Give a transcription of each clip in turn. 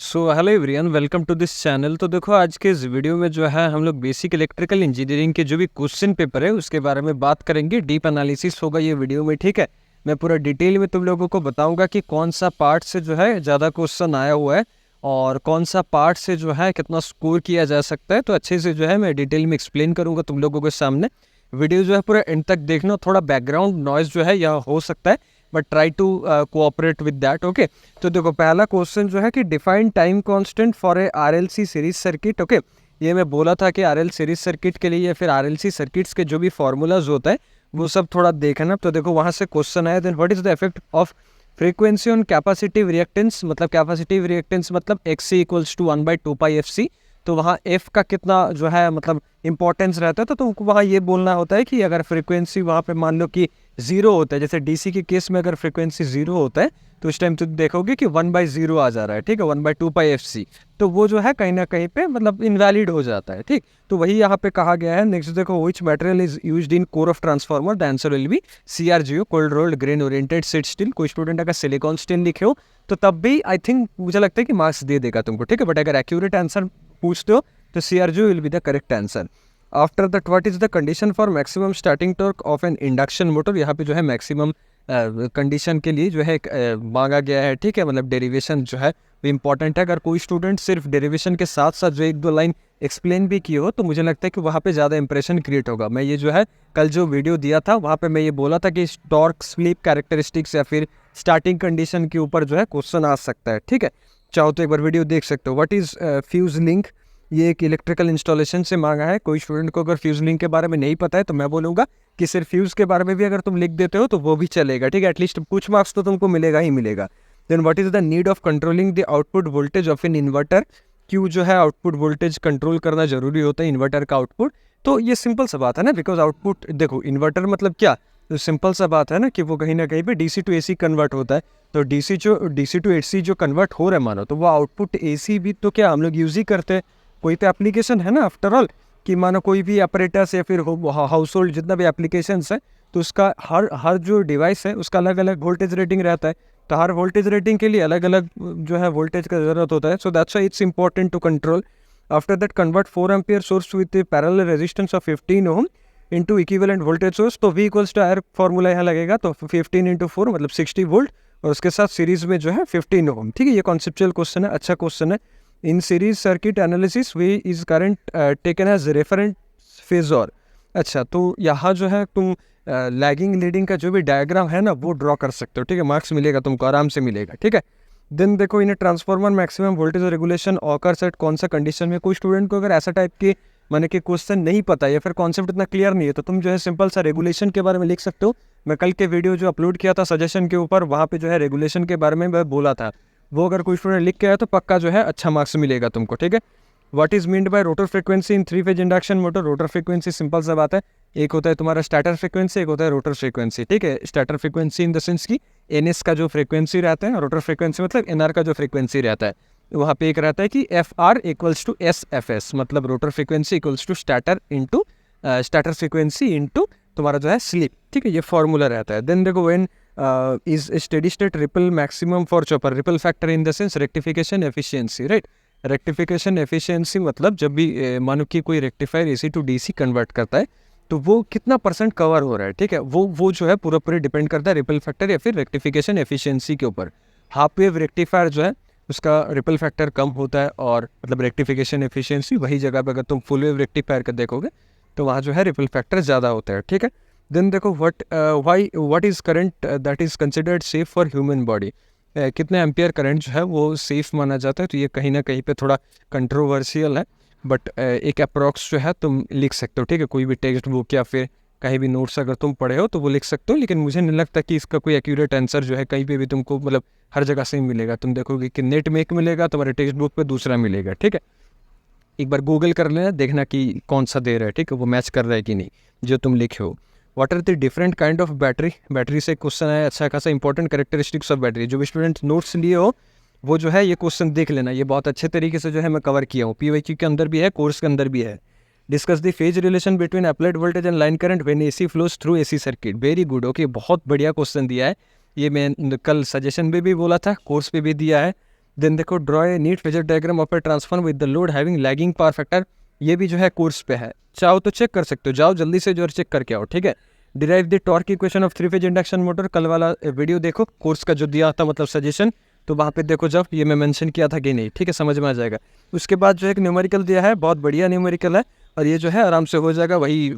So hello everyone, welcome to this channel. तो देखो, आज के इस वीडियो में जो है हम लोग बेसिक इलेक्ट्रिकल इंजीनियरिंग के जो भी क्वेश्चन पेपर है उसके बारे में बात करेंगे। डीप एनालिसिस होगा ये वीडियो में, ठीक है। मैं पूरा डिटेल में तुम लोगों को बताऊंगा कि कौन सा पार्ट से जो है ज़्यादा क्वेश्चन आया हुआ है और कौन सा पार्ट से जो है कितना स्कोर किया जा सकता है। तो अच्छे से जो है मैं डिटेल में एक्सप्लेन करूँगा तुम लोगों के सामने। वीडियो जो है पूरा एंड तक देखना। थोड़ा बैकग्राउंड नॉइज़ जो है यह हो सकता है, but try to cooperate with that, okay. तो देखो, पहला क्वेश्चन जो है कि define time constant for a RLC series circuit, okay. ये मैं बोला था कि आरएल सीरीज सर्किट के लिए या फिर आरएलसी सर्किट्स के जो भी फॉर्मूलाज होता है वो सब थोड़ा देखना। तो देखो, वहाँ से क्वेश्चन आया, then what is the effect of frequency on capacitive reactance. मतलब कैपेसिटिव रिएक्टेंस मतलब XC इक्वल्स टू 1/2πfc। तो वहाँ एफ का कितना जो है मतलब इंपॉर्टेंस रहता है। तो तुमको वहाँ ये बोलना होता है कि अगर फ्रीक्वेंसी वहाँ पे मान लो कि 0 होता है, जैसे डीसी के केस में अगर फ्रीक्वेंसी 0 होता है तो उस टाइम तुम देखोगे कि 1/0 आ जा रहा है, ठीक है, 1/2πfc। तो वो जो है कहीं ना कहीं पे मतलब इनवैलिड हो जाता है, ठीक। तो वही यहाँ पे कहा गया है। नेक्स्ट देखो, which material is used in core of transformer. The answer will be CRGO, cold rolled grain oriented seed steel. कोई स्टूडेंट अगर सिलिकॉन स्टील लिखे हो तो तब भी आई थिंक मुझे लगता है कि मार्क्स दे देगा तुमको, ठीक है। बट अगर एक्यूरेट आंसर पूछते हो तो CRGO will be the correct answer. After that, what is the condition for maximum starting torque of N induction motor. यहाँ पे जो है मैक्सिमम कंडीशन के लिए जो है मांगा गया है, ठीक है। मतलब डेरिवेशन जो है वो इंपॉर्टेंट है। अगर कोई स्टूडेंट सिर्फ डेरिवेशन के साथ साथ जो एक दो लाइन एक्सप्लेन भी किए हो तो मुझे लगता है कि वहाँ पे ज़्यादा इंप्रेशन क्रिएट होगा। मैं ये जो है कल जो वीडियो दिया था वहाँ पे मैं ये बोला था कि टॉर्क स्लीप कैरेक्टरिस्टिक्स या फिर स्टार्टिंग कंडीशन के ऊपर जो है क्वेश्चन आ सकता है, ठीक है। चाहो तो एक बार वीडियो देख सकते हो। What is fuse link. ये एक इलेक्ट्रिकल इंस्टॉलेशन से मांगा है। कोई स्टूडेंट को अगर फ्यूज लिंक के बारे में नहीं पता है तो मैं बोलूँगा कि सिर्फ फ्यूज के बारे में भी अगर तुम लिख देते हो तो वो भी चलेगा, ठीक है। एटलीस्ट कुछ मार्क्स तो तुमको मिलेगा ही मिलेगा। Then what is the need of controlling the output voltage of an inverter. क्यों जो है आउटपुट वोल्टेज कंट्रोल करना जरूरी होता है इन्वर्टर का आउटपुट। तो ये सिंपल सा बात है ना, बिकॉज आउटपुट देखो, इन्वर्टर मतलब क्या, तो सिंपल सा बात है ना कि वो कहीं ना कहीं पे DC to AC कन्वर्ट होता है। तो DC to AC जो कन्वर्ट हो रहा है मानो, तो वो आउटपुट AC भी तो क्या हम लोग यूज़ ही करते हैं। कोई तो एप्लीकेशन है ना आफ्टर ऑल, कि मानो कोई भी ऑपरेटर्स या फिर हाउस होल्ड जितना भी एप्लीकेशंस है तो उसका हर जो डिवाइस है उसका अलग अलग वोल्टेज रेटिंग रहता है। तो हर वोल्टेज रेटिंग के लिए अलग अलग जो है वोल्टेज का ज़रूरत होता है। So that's why it's important to control. After that, convert 4 ampere source with parallel resistance of 15 ohm into equivalent voltage source. तो V equals to R formula यहाँ लगेगा, तो 15 × 4 मतलब 60 वोल्ट और उसके साथ सीरीज में जो है 15 ओम, ठीक है। ये कॉन्सेप्चुअल क्वेश्चन है, अच्छा क्वेश्चन है। In series circuit analysis V is current taken as referent phasor. अच्छा, तो यहाँ जो है तुम लैगिंग लीडिंग का जो भी डायग्राम है ना वो ड्रॉ कर सकते हो, ठीक है। मार्क्स मिलेगा तुमको, आराम से मिलेगा, ठीक है। देन देखो, इन transformer maximum voltage regulation occurs eight कौन सा कंडीशन में। कोई स्टूडेंट को अगर ऐसा टाइप के माने कि क्वेश्चन नहीं पता या फिर कॉन्सेप्ट इतना क्लियर नहीं है तो तुम जो है सिंपल सा रेगुलेशन के बारे में लिख सकते हो। मैं कल के वीडियो जो अपलोड किया था सजेशन के ऊपर, वहाँ पे जो है रेगुलेशन के बारे में मैं बोला था। वो अगर कोई स्टूडेंट लिख के आया तो पक्का जो है अच्छा मार्क्स मिलेगा तुमको, ठीक है। What is meant by rotor frequency in 3 phase induction motor. Rotor frequency simple सा बात है, एक होता है तुम्हारा स्टार्टर फ्रीक्वेंसी, एक होता है रोटर फ्रीक्वेंसी, ठीक है। Starter frequency in the sense की NS का जो फ्रीक्वेंसी रहता है, रोटर फ्रीक्वेंसी मतलब NR का जो फ्रीक्वेंसी रहता है। वहाँ पे एक रहता है कि FR इक्वल्स टू SFS, मतलब rotor frequency equals to starter into starter frequency into तुम्हारा जो है स्लीप, ठीक है। ये फॉर्मूला रहता है। देन देखो, when is steady state ripple maximum for chopper. Ripple factor in the sense rectification efficiency, right. Rectification efficiency मतलब जब भी मानो कि कोई rectifier AC to DC convert करता है तो वो कितना % कवर हो रहा है, ठीक है। वो जो है पूरा डिपेंड करता है रिपल फैक्टर या फिर रेक्टिफिकेशन एफिशिएंसी के ऊपर। हाफ वेव रेक्टिफायर जो है उसका रिपल फैक्टर कम होता है और मतलब रेक्टिफिकेशन एफिशिएंसी, वही जगह पे अगर तुम फुल वेव रेक्टिफायर का देखोगे तो वहाँ जो है रिपल फैक्टर ज़्यादा होता है, ठीक है। देन देखो, what is current that is considered safe for human body. कितने एम्पियर करंट जो है वो सेफ माना जाता है। तो ये कहीं ना कहीं पे थोड़ा कंट्रोवर्शियल है, बट एक अप्रॉक्स जो है तुम लिख सकते हो, ठीक है। कोई भी टेक्स्ट बुक या फिर कहीं भी नोट्स अगर तुम पढ़े हो तो वो लिख सकते हो, लेकिन मुझे नहीं लगता कि इसका कोई एक्यूरेट आंसर जो है कहीं पे भी तुमको मतलब हर जगह से ही मिलेगा। तुम देखोगे कि नेट में एक मिलेगा, तुम्हारे टेक्स्ट बुक पे दूसरा मिलेगा, ठीक है। एक बार गूगल कर लेना, देखना कि कौन सा दे रहा है, ठीक है, वो मैच कर रहा है कि नहीं जो तुम लिखे हो। What are the different kind of battery. Battery से क्वेश्चन है, अच्छा खासा इंपॉर्टेंट कैरेक्टरिस्टिक्स ऑफ बैटरी। जो भी स्टूडेंट नोट्स लिए हो वो जो है ये क्वेश्चन देख लेना, ये बहुत अच्छे तरीके से जो है मैं कवर किया हूँ। PYQ के अंदर भी है, कोर्स के अंदर भी है। Discuss the phase relation between applied voltage and line current when AC flows through AC circuit. Very good, okay, बहुत बढ़िया क्वेश्चन दिया है। ये मैं कल सजेशन में भी बोला था, कोर्स पे भी दिया है। देन देखो draw a neat phasor diagram of a transformer with the load having lagging power factor, ये भी जो है कोर्स पे है, चाहो तो चेक कर सकते हो, जाओ जल्दी से जो चेक करके आओ, ठीक है। Derive the torque equation of 3 phase induction motor, कल वाला वीडियो देखो कोर्स का जो दिया था मतलब सजेशन, तो वहाँ पे देखो जब ये मैं मेंशन किया था कि नहीं, ठीक है, समझ में आ जाएगा। उसके बाद जो एक न्यूमेरिकल दिया है, बहुत बढ़िया न्यूमेरिकल है, और ये जो है आराम से हो जाएगा, वही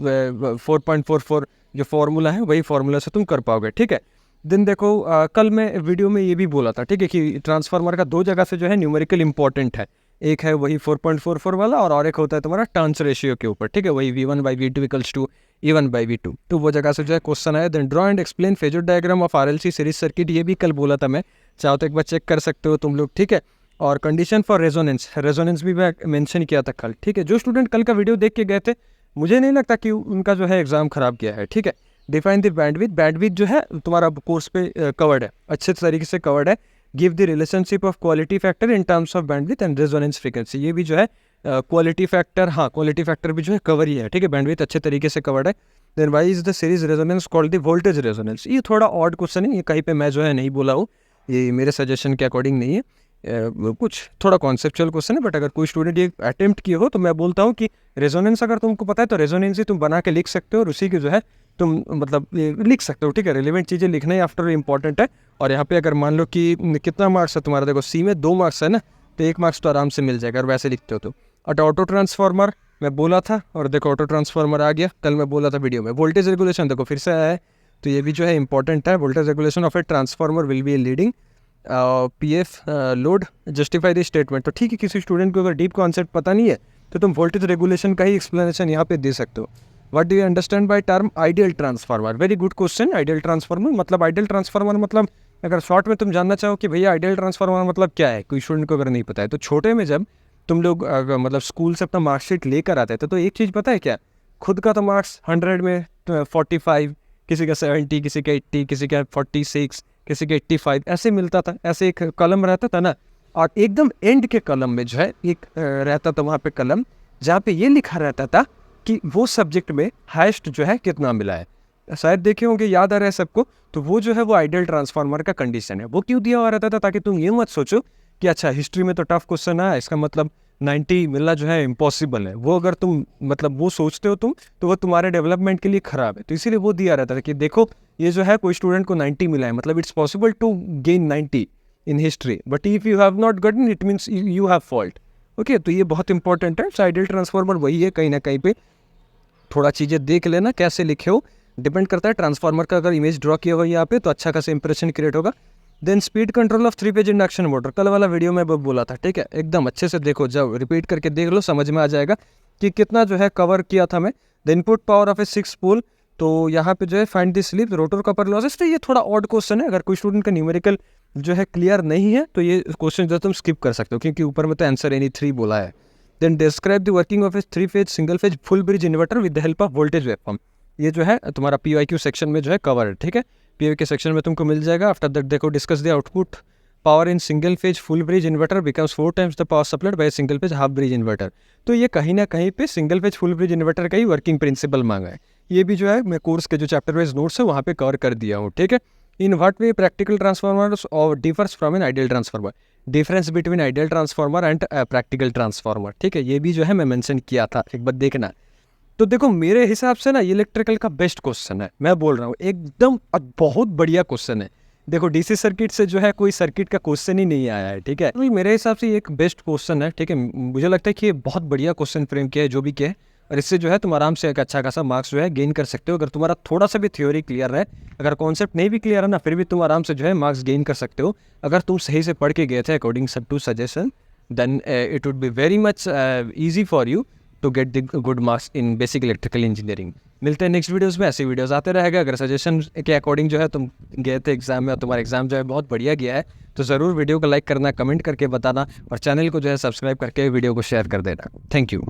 4.44 जो फॉर्मूला है वही फॉर्मूला से तुम कर पाओगे, ठीक है। देन देखो कल मैं वीडियो में ये भी बोला था, ठीक है, कि ट्रांसफार्मर का दो जगह से जो है न्यूमेरिकल इंपॉर्टेंट है, एक है वही 4.44 वाला और एक होता है तुम्हारा टर्न्स रेशियो के ऊपर, ठीक है, वही V1/V2 इक्वल्स टू E1/V2, तो वो जगह से जो है क्वेश्चन आया। Then draw and explain phasor diagram of RLC series circuit, ये भी कल बोला था मैं, चाहो तो एक बार चेक कर सकते हो तुम लोग, ठीक है। और कंडीशन फॉर रेजोनेंस भी मैं मेंशन किया था कल, ठीक है। जो स्टूडेंट कल का वीडियो देख के गए थे, मुझे नहीं लगता कि उनका जो है एग्जाम खराब किया है, ठीक है। डिफाइन द बैंडविड्थ जो है तुम्हारा कोर्स पे कवर्ड है, अच्छे तरीके से कवर्ड है। Give the relationship of quality factor in terms of bandwidth and resonance frequency, ये भी जो है क्वालिटी फैक्टर, हाँ क्वालिटी फैक्टर भी जो है कवर ही है, ठीक है, बैंडविड्थ अच्छे तरीके से कवर्ड है। Then why is the series resonance called the voltage resonance, ये थोड़ा ऑड क्वेश्चन है, ये कहीं पे मैं जो है नहीं बोला हूँ, ये मेरे सजेशन के अकॉर्डिंग नहीं है, कुछ थोड़ा कॉन्सेप्चुअल क्वेश्चन है, बट अगर कोई स्टूडेंट ये अटेम्प्ट किए हो तो मैं बोलता हूँ कि रेजोनेंस अगर तुमको पता है तो रेजोनेंस ही तुम बना के लिख सकते हो, और उसी की जो है तुम मतलब लिख सकते हो, ठीक है। रिलेवेंट चीज़ें लिखना ही आफ्टर इंपॉर्टेंट है। और यहाँ पे अगर मान लो कि कितना मार्क्स है तुम्हारा, देखो सी में 2 मार्क्स है ना, तो 1 मार्क्स तो आराम से मिल जाएगा, और वैसे लिखते हो तो। और ऑटो ट्रांसफार्मर मैं बोला था, और देखो ऑटो ट्रांसफार्मर आ गया, कल मैं बोला था वीडियो में। वोल्टेज रेगुलेशन देखो फिर से आया है, तो ये भी जो है इंपॉर्टेंट है। Voltage regulation of a transformer will be a leading PF load, justify the statement, तो ठीक है, किसी स्टूडेंट को अगर डीप कॉन्सेप्ट पता नहीं है तो तुम वोल्टेज रेगुलेशन का ही एक्सप्लेनेशन यहाँ पे दे सकते हो। What do you understand by term ideal transformer, very good question. Ideal transformer मतलब, आइडियल ट्रांसफार्मर मतलब अगर शॉर्ट में तुम जानना चाहो कि भैया आइडियल ट्रांसफार्मर मतलब क्या है, कोई स्टूडेंट को अगर नहीं पता है, तो छोटे में जब तुम लोग मतलब स्कूल से अपना मार्कशीट लेकर आते थे, तो एक चीज़ पता है क्या, खुद का तो मार्क्स 100 में 45, किसी का 70, किसी का 80, किसी का 46, किसी का 85 ऐसे मिलता था, ऐसे एक कलम रहता था ना। और एकदम एंड के कलम में जो है एक रहता था वहाँ पे कलम, जहाँ पे ये लिखा रहता था कि वो सब्जेक्ट में हाईएस्ट जो है कितना मिला है, शायद देखे होंगे, याद आ रहा है सबको। तो वो जो है वो आइडियल ट्रांसफार्मर का कंडीशन है। वो क्यों दिया हुआ रहता था, ताकि तुम ये मत सोचो कि अच्छा हिस्ट्री में तो टफ क्वेश्चन आया, इसका मतलब 90 मिलना जो है इम्पॉसिबल है। वो अगर तुम मतलब वो सोचते हो तुम, तो वो तुम्हारे डेवलपमेंट के लिए खराब है, तो इसीलिए वो दिया रहता था कि देखो ये जो है कोई स्टूडेंट को 90 मिला है, मतलब it's possible to gain 90 in history, but if you have not gotten it means you have fault. Okay, तो ये बहुत इंपॉर्टेंट है। आइडियल ट्रांसफार्मर वही है, कहीं ना कहीं पे थोड़ा चीज़ें देख लेना कैसे लिखे हो, डिपेंड करता है। ट्रांसफार्मर का अगर इमेज ड्रॉ किया हो यहाँ पे तो अच्छा खासा इंप्रेशन क्रिएट होगा। Then speed control of 3 phase induction motor, कल वाला वीडियो में बोला था, ठीक है, एकदम अच्छे से देखो, जब रिपीट करके देख लो समझ में आ जाएगा कि कितना जो है कवर किया था मैं। द इनपुट पावर ऑफ ए 6 पोल, तो यहाँ पे जो है find the slip rotor copper losses, तो ये थोड़ा ऑड क्वेश्चन है। अगर कोई स्टूडेंट का न्यूमेरिकल जो है क्लियर नहीं है तो ये क्वेश्चन जो तुम स्किप कर सकते हो, क्योंकि ऊपर में तो आंसर एनी 3 बोला है। Then describe the working of a 3 phase single phase full bridge inverter with the help of voltage waveform, ये जो है तुम्हारा PYQ सेक्शन में जो है कवर है, ठीक है, PYQ सेक्शन में तुमको मिल जाएगा। आफ्टर दैट देखो discuss the output power in single phase full bridge inverter becomes 4 times the power supplied by single phase half bridge inverter, तो ये कहीं ना कहीं पे single phase full bridge inverter का ही वर्किंग प्रिंसिपल मांगा है। ये भी जो है मैं कोर्स के जो चैप्टर वाइज नोट्स है वहाँ पे कवर कर दिया हूँ, ठीक है। In what way practical transformer और differs from an ideal transformer, difference between ideal transformer and practical transformer, ठीक है, ये भी जो है मैं मेंशन किया था, एक बार देखना। तो देखो मेरे हिसाब से ना इलेक्ट्रिकल का बेस्ट क्वेश्चन है, मैं बोल रहा हूँ एकदम बहुत बढ़िया क्वेश्चन है। देखो डीसी सर्किट से जो है कोई सर्किट का क्वेश्चन ही नहीं आया है, ठीक है, तो मेरे हिसाब से ये एक बेस्ट क्वेश्चन है, ठीक है। मुझे लगता है कि ये बहुत बढ़िया क्वेश्चन फ्रेम किया है जो भी किया है, और इससे जो है तुम आराम से एक अच्छा खासा मार्क्स जो है गेन कर सकते हो। अगर तुम्हारा थोड़ा सा भी थ्योरी क्लियर है, अगर कॉन्सेप्ट नहीं भी क्लियर है ना, फिर भी तुम आराम से जो है मार्क्स गेन कर सकते हो, अगर तुम सही से पढ़ के गए थे according to suggestion, then it would be very much easy for you to get the good marks in basic electrical engineering. मिलते हैं नेक्स्ट वीडियोस में, ऐसे वीडियोस आते रहेगा। अगर सजेशन के अकॉर्डिंग जो है तुम गए थे एग्जाम में और तुम्हारा एग्जाम जो है बहुत बढ़िया गया है, तो ज़रूर वीडियो को लाइक करना, कमेंट करके बताना, और चैनल को जो है सब्सक्राइब करके वीडियो को शेयर कर देना। Thank you.